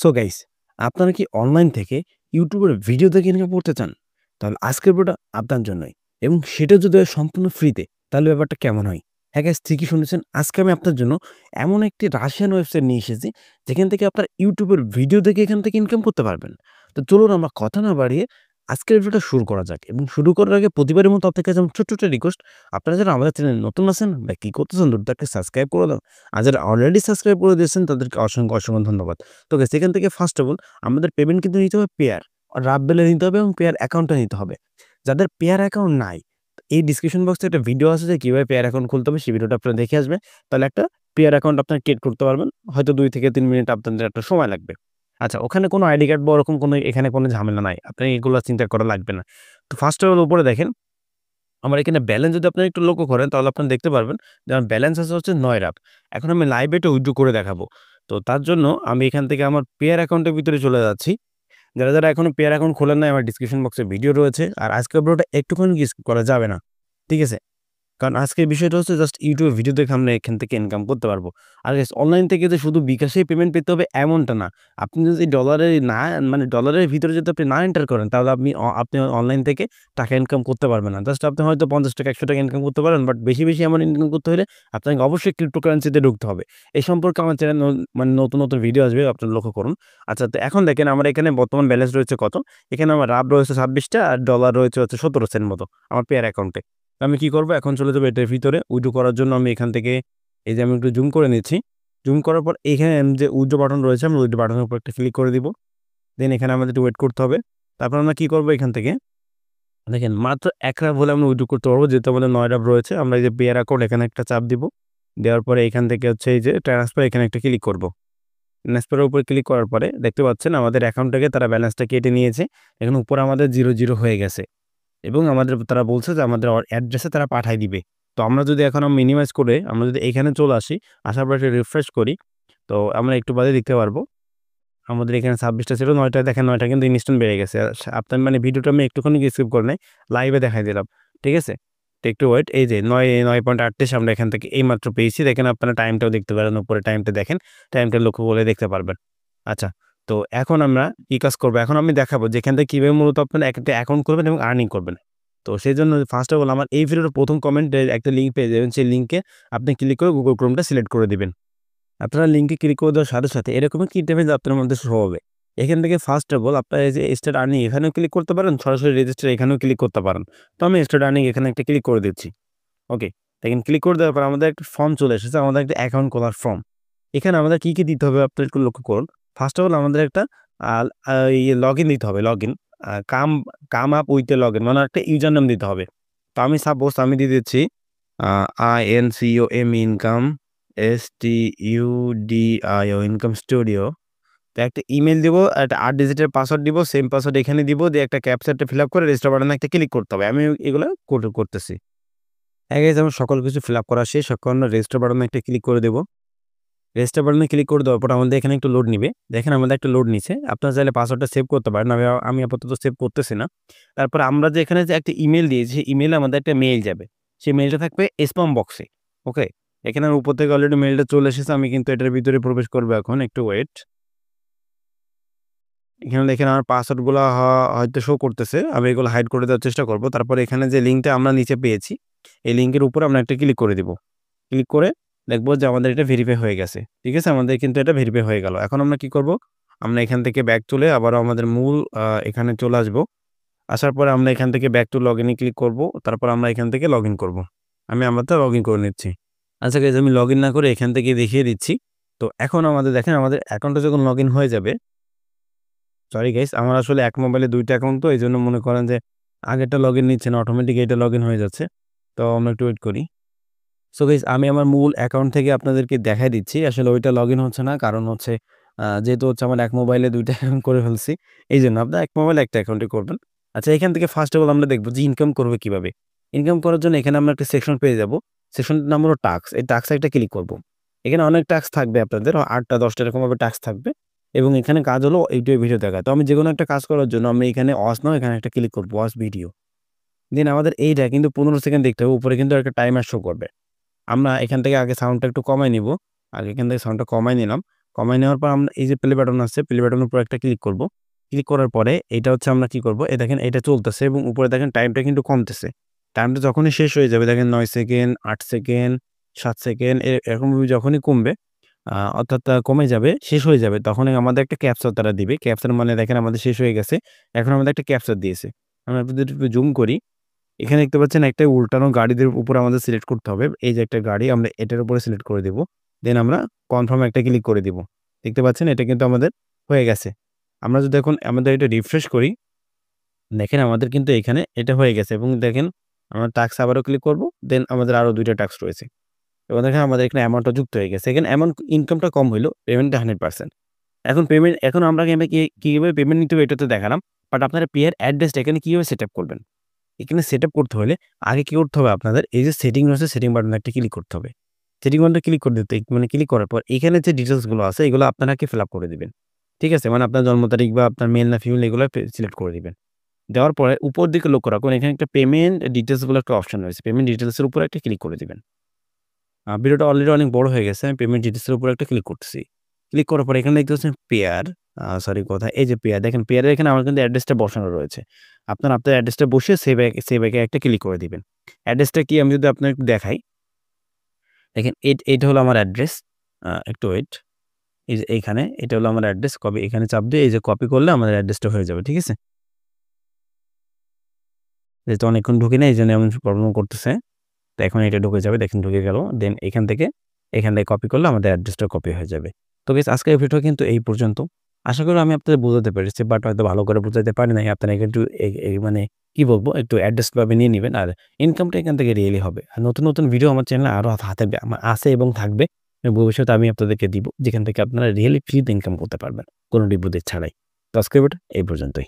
So guys, আপনারা কি online থেকে ইউটিউবের ভিডিও দেখে ইনকাম করতে চান? তাহলে আজকের ভিডিওটা আপনার জন্যই এবং সেটা যদি হয় সম্পূর্ণ ফ্রিতে, তাহলে ব্যাপারটা কেমন হয়? হ্যাঁ গাইস, ঠিকই শুনেছেন। আজকে আমি আপনার জন্য এমন একটি রাশিয়ান ওয়েবসাইট নিয়ে এসেছি, যেখান থেকে আপনার ইউটিউবের ভিডিও দেখে এখান থেকে ইনকাম করতে পারবেন। তো চলুন আমরা কথা না বাড়িয়ে আজকের ভিডিওটা শুরু করা যাক এবং শুরু করার আগে প্রতিবারের মতো আপনার কাছে আমার ছোট্ট একটা রিকোয়েস্ট, আপনারা যারা আমাদের চ্যানেলে নতুন আছেন বা কি করতেছেন, দ্রুত একটা সাবস্ক্রাইব করে দাও। আর যারা অলরেডি সাবস্ক্রাইব করে দিয়েছেন তাদেরকে অসংখ্য, অসংখ্য ধন্যবাদ। তো গাইস, এখান থেকে ফার্স্ট অফ অল আমাদের পেমেন্ট কিন্তু নিতে হবে পেয়ার। রাব্বেলে নিতে হবে এবং পেয়ার অ্যাকাউন্টটা নিতে হবে। যাদের পেয়ার অ্যাকাউন্ট নাই, এই ডিসক্রিপশন বক্সে একটা ভিডিও আছে যে কিভাবে পেয়ার অ্যাকাউন্ট খুলতে হবে, সেই ভিডিওটা আপনারা দেখে আসবেন। তাহলে একটা পেয়ার অ্যাকাউন্ট আপনারা ক্রিয়েট করতে পারবেন। হয়তো ২ থেকে ৩ মিনিট আপনাদের একটা সময় লাগবে। আচ্ছা, ওখানে কোনো আইডি কার্ড বা ওরকম কোনো এখানে কোনো ঝামেলা নাই। আপনার এগুলো চিন্তা করা লাগবে না। তো ফার্স্ট অফ অল উপরে দেখেন, আমার এখানে ব্যালেন্স যদি আপনারা একটু লক্ষ্য করেন তাহলে আপনারা দেখতে পারবেন যে আমার ব্যালেন্স আছে হচ্ছে ৯ রাপ। এখন আমি লাইভে এটা উইথড্র করে দেখাবো। তো তার জন্য আমি এখান থেকে আমার পেয়ার অ্যাকাউন্টের ভিতরে চলে যাচ্ছি। যারা এখনো পেয়ার অ্যাকাউন্ট খোলেন নাই, আমার ডিসক্রিপশন বক্সে ভিডিও রয়েছে। আর আজকের ভিডিওটা একটুখানি স্কিপ করা যাবে না। ঠিক আছে? কারণ আজকের বিষয়টা হচ্ছে জাস্ট YouTube ভিডিও দেখে আমরা এখান থেকে ইনকাম করতে পারবো। আর গাইস, অনলাইন থেকে যে শুধু বিকাশেই পেমেন্ট পেতে হবে এমনটা না। আপনি যদি ডলারে না মানে ডলারের ভিতরে যদি আপনি না এন্টার করেন তাহলে আপনি অনলাইন থেকে টাকা ইনকাম করতে পারবেন না। জাস্ট আপনি হয়তো ৳৫০, ৳১০০ ইনকাম করতে পারেন। বাট বেশি, বেশি অ্যামাউন্ট ইনকাম করতে হলে আপনাকে অবশ্যই ক্রিপ্টোকারেন্সিতে ঢুকতে হবে। এই সম্পর্কে আমার চ্যানেল মানে নতুন, নতুন ভিডিও আসবে, আপনারা লক্ষ্য করুন। আচ্ছা, তো এখন দেখেন আমার এখানে বর্তমান ব্যালেন্স রয়েছে কত? এখানে আমার রাব রয়েছে ২৬ টা আর ডলার রয়েছে হচ্ছে ১৭ সেন্ট মতো আমার পেয়ার অ্যাকাউন্টে। আমি কি করব? এখন চলে যাবো এটার ভিতরে। উইথড্র করার জন্য আমি এখান থেকে এই যে আমি একটু জুম করে নিচ্ছি। জুম করার পর এখানে যে উইথড্র বাটন রয়েছে, আমরা উইথড্র বাটনের উপর একটা ক্লিক করে দিব। দেন এখানে আমাদের একটু ওয়েট করতে হবে। তারপর আমরা কি করব? এখান থেকে দেখেন মাত্র ১ রাব হলে আমরা উইথড্র করতে পারবো। যেহেতু আমাদের ৯ রাব রয়েছে, আমরা এই যে পেয়ার অ্যাকাউন্ট এখানে একটা চাপ দিব। দেওয়ার পরে এখান থেকে হচ্ছে এই যে ট্রান্সফার, এখানে একটা ক্লিক করব। ট্রান্সফারের উপর ক্লিক করার পরে দেখতে পাচ্ছেন আমাদের অ্যাকাউন্ট থেকে তারা ব্যালেন্সটা কেটে নিয়েছে। এখন উপরে আমাদের ০, ০ হয়ে গেছে। এবং আমাদের তারা বলছে যে আমাদের অ্যাড্রেসে তারা পাঠায় দিবে। তো আমরা যদি এখন মিনিমাইজ করে আমরা যদি এখানে চলে আসি, আসার পরে একটু রিফ্রেশ করি, তো আমরা একটু বাদে দেখতে পারবো আমাদের এখানে ২৬ টা ছিল, ৯ টা দেখেন, ৯ টা কিন্তু ইনস্ট্যান্ট বেড়ে গেছে। আর আপনার মানে ভিডিওটা আমি একটুখানি স্কিপ করে নাই, লাইভে দেখাই দিলাম। ঠিক আছে? তো একটু ওয়েট, এই যে ৯.৩৮ আমরা এখান থেকে এইমাত্র পেয়েছি। দেখেন আপনারা টাইমটাও দেখতে পারেন, উপরে টাইমটা দেখেন, টাইমটা লক্ষ্য করলে দেখতে পারবেন। আচ্ছা, তো এখন আমরা কি কাজ করব? এখন আমি দেখাবো যে এখান থেকে কিভাবে মূলত আপনারা একটা অ্যাকাউন্ট করবেন এবং আর্নিং করবেন। তো সেজন্য ফার্স্ট অফ অল আমার এই ভিডিওর ১ম কমেন্টে একটা লিঙ্ক পেয়ে যাবেন। সেই লিঙ্কে আপনি ক্লিক করে Google Chromeটা সিলেক্ট করে দিবেন। আপনারা লিঙ্কে ক্লিক করে দেওয়ার সাথে, সাথে এরকমই কি ইন্টারফেস আপনার মধ্যে শো হবে। এখান থেকে ফার্স্ট অফ অল আপনারা এই যে স্টার্ট আর্নিং এখানেও ক্লিক করতে পারেন, সরাসরি রেজিস্টার এখানেও ক্লিক করতে পারেন। তো আমি স্টার্ট আর্নিং এখানে একটা ক্লিক করে দিচ্ছি। ওকে। দেখেন ক্লিক করে দেওয়ার পর আমাদের একটা ফর্ম চলে এসেছে, আমাদের একটা অ্যাকাউন্ট খোলার ফর্ম। এখানে আমাদের কি, কি দিতে হবে আপনারা একটু লক্ষ্য করুন। ফার্স্ট অফ অল আমাদের একটা আ আ ইয়ে লগইন দিতে হবে, login. Come come up with a login মানে একটা ইউজার নেম দিতে হবে। তো আমি সাপোজ আমি দিয়ে দিচ্ছি আ INCOM income STUDIO income studio. তো একটা ইমেইল দিব, একটা ৮ ডিজিটের পাসওয়ার্ড দিব, সেম পাসওয়ার্ড এখানে দিব, দিয়ে একটা ক্যাপচাটা ফিল আপ করে রেজিস্টার বাটনে একটা ক্লিক করতে হবে। আমি এগুলা করতেছি। হ্যাঁ গাইস, আমার সকল কিছু ফিল আপ করা শেষ। এখন রেজিস্টার বাটনে একটা ক্লিক করে দেব। রেজিস্টার বাটনে ক্লিক করে দেওয়ার পর আমাদের এখানে একটু লোড নিবে। দেখেন আমাদের একটা লোড নিচ্ছে। আপনারা চাইলে পাসওয়ার্ডটা সেভ করতে পারেন। আমি আপাতত সেভ করতেছি না। তারপর আমরা যে এখানে যে একটা ইমেইল দিয়েছি, সেই ইমেইলে আমাদের একটা মেইল যাবে। সেই মেইলটা থাকবে স্প্যাম বক্সে। ওকে? এখানে উপর থেকে অলরেডি মেইলটা চলে এসেছে। আমি কিন্তু এটার ভিতরে প্রবেশ করব এখন। একটু ওয়েট। এখানে দেখেন আমার পাসওয়ার্ডগুলা হয়তো শো করতেছে। আমি এগুলো হাইড করে দেওয়ার চেষ্টা করব। তারপর এখানে যে লিঙ্কটা আমরা নিচে পেয়েছি, এই লিঙ্কের উপরে আমরা একটা ক্লিক করে দিব। ক্লিক করে দেখব যে আমাদের এটা ভেরিফাই হয়ে গেছে। ঠিক আছে? আমাদের কিন্তু এটা ভেরিফাই হয়ে গেল। এখন আমরা কি করব? আমরা এখান থেকে ব্যাক চলে আবারও আমাদের মূল এখানে চলে আসব। আসার পরে আমরা এখান থেকে back to login A click করব। তারপর আমরা এখান থেকে লগইন করব। আমি আমারটা লগইন করে নিচ্ছি। আচ্ছা গাইস, আমি লগইন না করে এখান থেকে দেখিয়ে দিচ্ছি। তো এখন আমাদের দেখেন আমাদের অ্যাকাউন্টটা যখন লগইন হয়ে যাবে, সরি গাইস, আমার আসলে এক মোবাইলে ২ টা অ্যাকাউন্ট, তো এইজন্য মনে করেন যে আগেরটা লগইন নিচ্ছে না, অটোমেটিক এটা লগইন হয়ে যাচ্ছে। তো আমরা একটু ওয়েট করি। সো গাইস, আমি আমার মূল অ্যাকাউন্ট থেকে আপনাদেরকে দেখায় দিচ্ছি। আসলে ওইটা লগইন হচ্ছে না। কারণ হচ্ছে যেহেতু হচ্ছে আমার এক মোবাইলে ২ টা অ্যাকাউন্ট করে ফেলছি। এইজন্য আপনার এক মোবাইলে একটা অ্যাকাউন্টে করবেন। আচ্ছা, এখান থেকে ফার্স্ট অফ অল আমরা দেখব যে ইনকাম করবে কিভাবে? ইনকাম করার জন্য এখানে আমরা একটা সেকশন পেয়ে যাব। সেকশনটার নাম হলো টাস্ক। এই টাস্কে একটা ক্লিক করব। এখানে অনেক টাস্ক থাকবে আপনাদের। ৮ টা ১০ টা এরকমভাবে টাস্ক থাকবে এবং এখানে কাজ হলো এইটাই ভিডিও দেখা। তো আমি যেকোনো একটা কাজ করার জন্য আমি এখানে ওয়াচ নাও এখানে একটা ক্লিক করব, ওয়াচ ভিডিও। দেন আমাদের এইটা কিন্তু ১৫ সেকেন্ড দেখতে হবে। উপরে কিন্তু একটা টাইমার শো করবে। আমরা এখান থেকে আগে সাউন্ডটা একটু কমায় নিব। আগে এখান থেকে সাউন্ডটা কমায় নিলাম। কমায় নেওয়ার পর আমরা এই যে প্লে বাটন আছে, প্লে বাটনের উপর একটা ক্লিক করব। ক্লিক করার পরে এটা হচ্ছে আমরা কি করব, দেখেন এটা চলতেছে এবং উপরে দেখেন টাইমটা কিন্তু কমতেছে। টাইমটা যখনই শেষ হয়ে যাবে, দেখেন 9 সেকেন্ড, 8 সেকেন্ড, 7 সেকেন্ড এরকমভাবে যখনই কমবে অর্থাৎ কমে যাবে, শেষ হয়ে যাবে, তখনই আমাদের একটা ক্যাপচার তারা দিবে। ক্যাপচার মানে দেখেন আমাদের শেষ হয়ে গেছে। এখন আমাদের একটা ক্যাপচার দিয়েছে। আমরা যদি একটু জুম করি, এখানে দেখতে পাচ্ছেন একটা উল্টানো গাড়িদের উপরে আমাদের সিলেক্ট করতে হবে। এই যে একটা গাড়ি, আমরা এটার উপরে সিলেক্ট করে দিব। দেন আমরা কনফার্ম একটা ক্লিক করে দিব। দেখতে পাচ্ছেন এটা কিন্তু আমাদের হয়ে গেছে। আমরা যদি এখন আমাদের এটা রিফ্রেশ করি, দেখেন আমাদের কিন্তু এখানে এটা হয়ে গেছে এবং দেখেন আমরা টাস্ক আবারও ক্লিক করব। দেন আমাদের আরো ২ টা টাস্ক রয়েছে। এবং দেখেন আমাদের এখানে অ্যামাউন্টটা যুক্ত হয়ে গেছে। এখানে অ্যামাউন্ট ইনকামটা কম হইলো, পেমেন্টটা 100%। এখন আমরা কিভাবে পেমেন্ট নিতে হবে এটা তো দেখালাম। বাট আপনারা পেয়ের অ্যাড্রেসটা এখানে কিভাবে সেটআপ করবেন? এখানে সেটআপ করতে হলে আগে কি করতে হবে আপনাদের, এই যে সেটিং রয়েছে, সেটিং বাটনে একটা ক্লিক করতে হবে। সেটিং বাটনে ক্লিক করে দিতে মানে ক্লিক করার পর এখানে যে ডিটেইলস গুলো আছে এগুলো আপনাকে ফিল আপ করে দিবেন। ঠিক আছে? মানে আপনার জন্ম তারিখ বা আপনার মেল না ফিমেল এগুলো সিলেক্ট করে দিবেন। দেওয়ার পরে উপর দিকে লক্ষ্য রাখুন, এখানে একটা পেমেন্ট ডিটেইলস বলে একটা অপশন রয়েছে। পেমেন্ট ডিটেইলস এর উপরে একটা ক্লিক করে দিবেন। ভিডিওটা অলরেডি অনেক বড় হয়ে গেছে। আমি পেমেন্ট ডিটেইলস এর উপরে একটা ক্লিক করতেছি। ক্লিক করার পরে এখানে দেখতে পাচ্ছেন পেয়ার, সরি কোথায়? এই যে পেয়ার, দেখেন পেয়ারের এখানে আমার কিন্তু অ্যাড্রেসটা বসানো রয়েছে। আপনার অ্যাড্রেসটা বসিয়ে সেভ এ একটা ক্লিক করে দিবেন। অ্যাড্রেসটা কি আমি যদি আপনাকে একটু দেখাই, দেখেন এইটা হলো আমার অ্যাড্রেস। একটু ওয়েট। এই যে এইখানে এটা হলো আমার অ্যাড্রেস। এখানে চাপ দিয়ে এই যে কপি করলে আমাদের অ্যাড্রেসটা হয়ে যাবে। ঠিক আছে? যেহেতু অনেকক্ষণ ঢুকি নাই এইজন্য এমন প্রবলেম করতেছে। তো এখন এটা ঢুকে যাবে, দেখেন ঢুকে গেল। দেন এখান থেকে কপি করলে আমাদের অ্যাড্রেসটা কপি হয়ে যাবে। তো গাইস আজকের ভিডিও কিন্তু এই পর্যন্ত। আশা করি আমি আপনাদের বোঝাতে পেরেছি, বাট হয়তো ভালো করে বোঝাতে পারি নাই। আপনারা একটু মানে কি বলবো, একটু অ্যাড্রেস ভাবে নিয়ে নিবেন। আর ইনকামটা এখান থেকে রিয়েলি হবে। আর নতুন ভিডিও আমার চ্যানেলে আরো হাতে আছে এবং থাকবে। ভবিষ্যতে আমি আপনাদেরকে দিব, যেখান থেকে আপনারা রিয়েলি ফ্রিতে ইনকাম করতে পারবেন, কোনো ডিপোজিট ছাড়াই। তো আজকের ভিডিও এই পর্যন্তই।